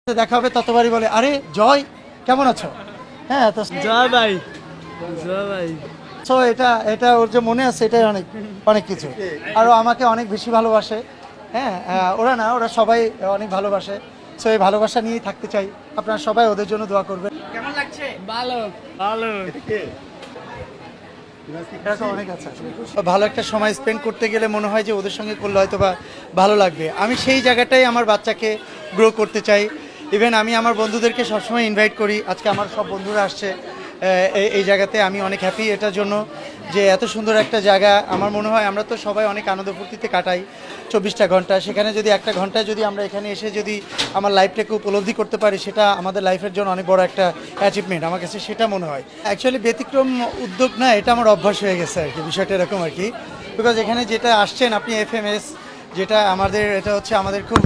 দেখা হবে ততবারই বলে আরে জয় কেমন আছো। হ্যাঁ তো জয় ভাই, জয় ভাই। সো এটা এটা ওর যে মনে আছে এটাই অনেক অনেক কিছু। আরও আমাকে অনেক বেশি ভালোবাসে। হ্যাঁ ওরা না, ওরা সবাই অনেক ভালোবাসে। সো এই ভালোবাসা নিয়েই থাকতে চাই। আপনারা সবাই ওদের জন্য দোয়া করবেন। কেমন লাগছে? ভালো ভালো। এরকম অনেক আছে। ভালো একটা সময় স্পেন্ড করতে গেলে মনে হয় যে ওদের সঙ্গে করলে হয়তো বা ভালো লাগবে। আমি সেই জায়গাটাই আমার বাচ্চাকে গ্রো করতে চাই। ইভেন আমি আমার বন্ধুদেরকে সবসময় ইনভাইট করি। আজকে আমার সব বন্ধুরা আসছে এই জায়গাতে। আমি অনেক হ্যাপি এটার জন্য যে এত সুন্দর একটা জায়গা। আমার মনে হয় আমরা তো সবাই অনেক আনন্দ ফুর্তিতে কাটাই 24টা ঘন্টা। সেখানে যদি একটা ঘন্টায় যদি আমরা এখানে এসে যদি আমার লাইফটাকে উপলব্ধি করতে পারি, সেটা আমাদের লাইফের জন্য অনেক বড় একটা অ্যাচিভমেন্ট। আমার কাছে সেটা মনে হয়। অ্যাকচুয়ালি ব্যতিক্রম উদ্যোগ না, এটা আমার অভ্যাস হয়ে গেছে আর কি, বিষয়টা এরকম আর কি। বিকজ এখানে যেটা আসছেন আপনি এফএমএস, যেটা আমাদের এটা হচ্ছে আমাদের খুব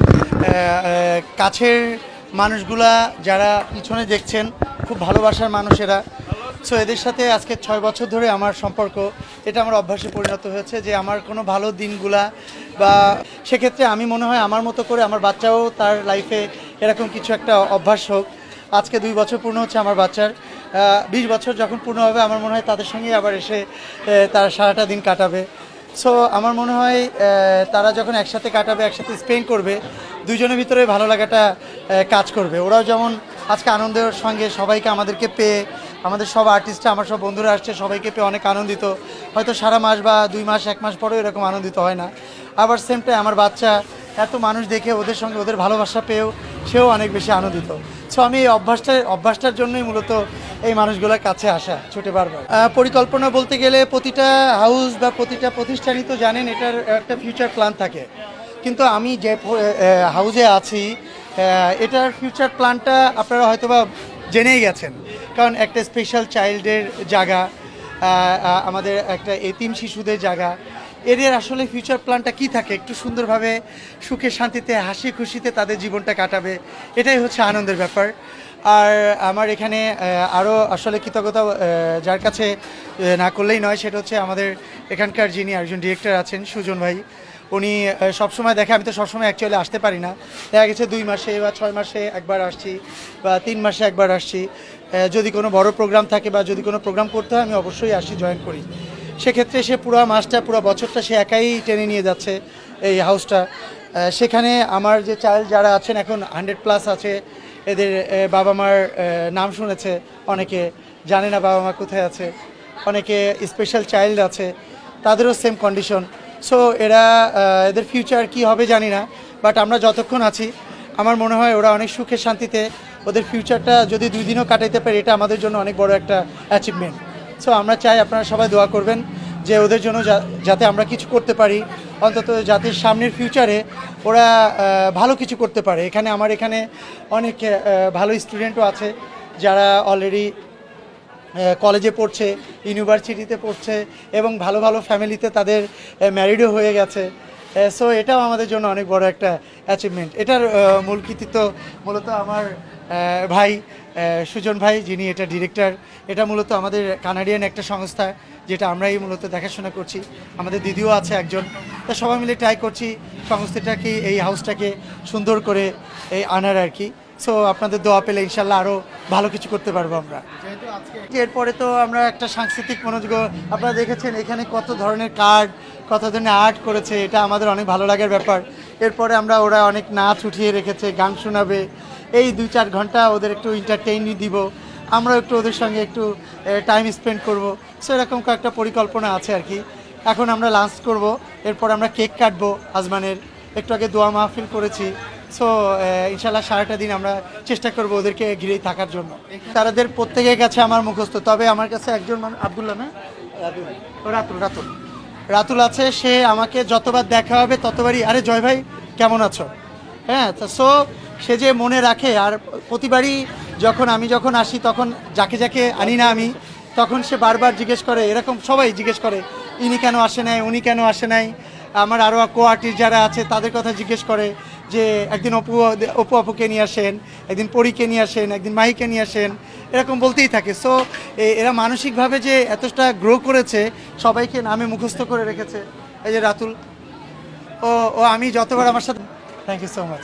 কাছের মানুষগুলা যারা পিছনে দেখছেন, খুব ভালোবাসার মানুষেরা। সো এদের সাথে আজকে 6 বছর ধরে আমার সম্পর্ক, এটা আমার অভ্যাসে পরিণত হয়েছে যে আমার কোনো ভালো দিনগুলা বা সেক্ষেত্রে আমি মনে হয় আমার মতো করে আমার বাচ্চাও তার লাইফে এরকম কিছু একটা অভ্যাস হোক। আজকে 2 বছর পূর্ণ হচ্ছে আমার বাচ্চার। 20 বছর যখন পূর্ণ হবে আমার মনে হয় তাদের সঙ্গেই আবার এসে তারা সারাটা দিন কাটাবে। সো আমার মনে হয় তারা যখন একসাথে কাটাবে, একসাথে স্পেন্ড করবে, দুজনের ভিতরে ভালো লাগাটা কাজ করবে। ওরাও যেমন আজকে আনন্দের সঙ্গে সবাইকে আমাদেরকে পেয়ে, আমাদের সব আর্টিস্টরা, আমার সব বন্ধুরা আসছে, সবাইকে পেয়ে অনেক আনন্দিত। হয়তো সারা মাস বা 2 মাস 1 মাস পরেও এরকম আনন্দিত হয় না। আবার সেম টাইম আমার বাচ্চা এত মানুষ দেখে ওদের সঙ্গে ওদের ভালোবাসা পেয়েও সেও অনেক বেশি আনন্দিত। সো আমি এই অভ্যাসটার জন্যই মূলত এই মানুষগুলোর কাছে আসা ছুটে বারবার। পরিকল্পনা বলতে গেলে প্রতিটা হাউস বা প্রতিটা প্রতিষ্ঠানই তো জানেন এটার একটা ফিউচার প্ল্যান থাকে। কিন্তু আমি যে হাউসে আছি এটার ফিউচার প্ল্যানটা আপনারা হয়তোবা জেনেই গেছেন। কারণ একটা স্পেশাল চাইল্ডের জায়গা, আমাদের একটা এতিম শিশুদের জায়গা। এদের আসলে ফিউচার প্ল্যানটা কী থাকে, একটু সুন্দরভাবে সুখে শান্তিতে হাসি খুশিতে তাদের জীবনটা কাটাবে, এটাই হচ্ছে আনন্দের ব্যাপার। আর আমার এখানে আরও আসলে কৃতজ্ঞতা যার কাছে না করলেই নয়, সেটা হচ্ছে আমাদের এখানকার যিনি একজন ডিরেক্টর আছেন, সুজন ভাই। উনি সবসময় দেখে, আমি তো সবসময় অ্যাকচুয়ালি আসতে পারি না, দেখা গেছে 2 মাসে বা 6 মাসে একবার আসছি বা 3 মাসে একবার আসছি। যদি কোনো বড় প্রোগ্রাম থাকে বা যদি কোনো প্রোগ্রাম করতে হয় আমি অবশ্যই আসি, জয়েন করি। সেক্ষেত্রে সে পুরো মাসটা, পুরো বছরটা সে একাই টেনে নিয়ে যাচ্ছে এই হাউসটা। সেখানে আমার যে চাইল্ড যারা আছেন এখন 100+ আছে, এদের বাবা মার নাম শুনেছে, অনেকে জানে না বাবা মা কোথায় আছে, অনেকে স্পেশাল চাইল্ড আছে, তাদেরও সেম কন্ডিশন। সো এদের ফিউচার কি হবে জানি না, বাট আমরা যতক্ষণ আছি আমার মনে হয় ওরা অনেক সুখে শান্তিতে ওদের ফিউচারটা যদি 2 দিনও কাটাইতে পারে, এটা আমাদের জন্য অনেক বড় একটা অ্যাচিভমেন্ট। সো আমরা চাই আপনারা সবাই দোয়া করবেন যে ওদের জন্য যাতে আমরা কিছু করতে পারি, অন্তত যাতে সামনের ফিউচারে ওরা ভালো কিছু করতে পারে। আমার এখানে অনেক ভালো স্টুডেন্টও আছে যারা অলরেডি কলেজে পড়ছে, ইউনিভার্সিটিতে পড়ছে এবং ভালো ভালো ফ্যামিলিতে তাদের ম্যারিডও হয়ে গেছে। সো এটাও আমাদের জন্য অনেক বড় একটা অ্যাচিভমেন্ট। এটার মূল কৃতিত্ব মূলত আমার ভাই সুজন ভাই, যিনি এটা ডিরেক্টর। এটা মূলত আমাদের কানাডিয়ান একটা সংস্থা, যেটা আমরাই মূলত দেখাশোনা করছি। আমাদের দিদিও আছে একজন। তা সবাই মিলে ট্রাই করছি সংস্থাটাকে, এই হাউসটাকে সুন্দর করে আনার আর কি। সো আপনাদের দোয়া পেলে ইনশাল্লাহ আরও ভালো কিছু করতে পারবো আমরা। এরপরে তো আমরা একটা সাংস্কৃতিক মনোযোগ, আপনারা দেখেছেন এখানে কত ধরনের কার্ড, কত ধরনের আর্ট করেছে, এটা আমাদের অনেক ভালো লাগার ব্যাপার। এরপরে ওরা অনেক নাচ উঠিয়ে রেখেছে, গান শোনাবে। এই 2-4 ঘন্টা ওদের একটু এন্টারটেইনই দিব, আমরা একটু ওদের সঙ্গে একটু টাইম স্পেন্ড করব। সো এরকম কয়েকটা পরিকল্পনা আছে আর কি। এখন আমরা লাঞ্চ করব, এরপর আমরা কেক কাটবো আজমানের। একটু আগে দোয়া মাহফিল করেছি। সো ইনশাল্লাহ সারাটা দিন আমরা চেষ্টা করব ওদেরকে ঘিরেই থাকার জন্য। তাদের প্রত্যেকের কাছে আমার মুখস্থ, তবে আমার কাছে একজন আবদুল্লাহ না, রাতুল আছে। সে আমাকে যতবার দেখা হবে ততবারই আরে জয় ভাই কেমন আছো। হ্যাঁ, তো সো সে যে মনে রাখে। আর প্রতিবারই আমি যখন আসি তখন যাকে যাকে আনি না আমি, তখন সে বারবার জিজ্ঞেস করে, এরকম সবাই জিজ্ঞেস করে ইনি কেন আসে নাই, উনি কেন আসে নাই। আমার আরও কো আর্টিস্ট যারা আছে তাদের কথা জিজ্ঞেস করে যে একদিন অপু আপুকে নিয়ে আসেন, একদিন পরীকে নিয়ে আসেন, একদিন মাহিকে নিয়ে আসেন, এরকম বলতেই থাকে। সো এরা মানসিকভাবে যে এতটা গ্রো করেছে, সবাইকে নামে মুখস্থ করে রেখেছে। এই যে রাতুল, ও আমি যতবার আমার সাথে, থ্যাংক ইউ সো মাচ।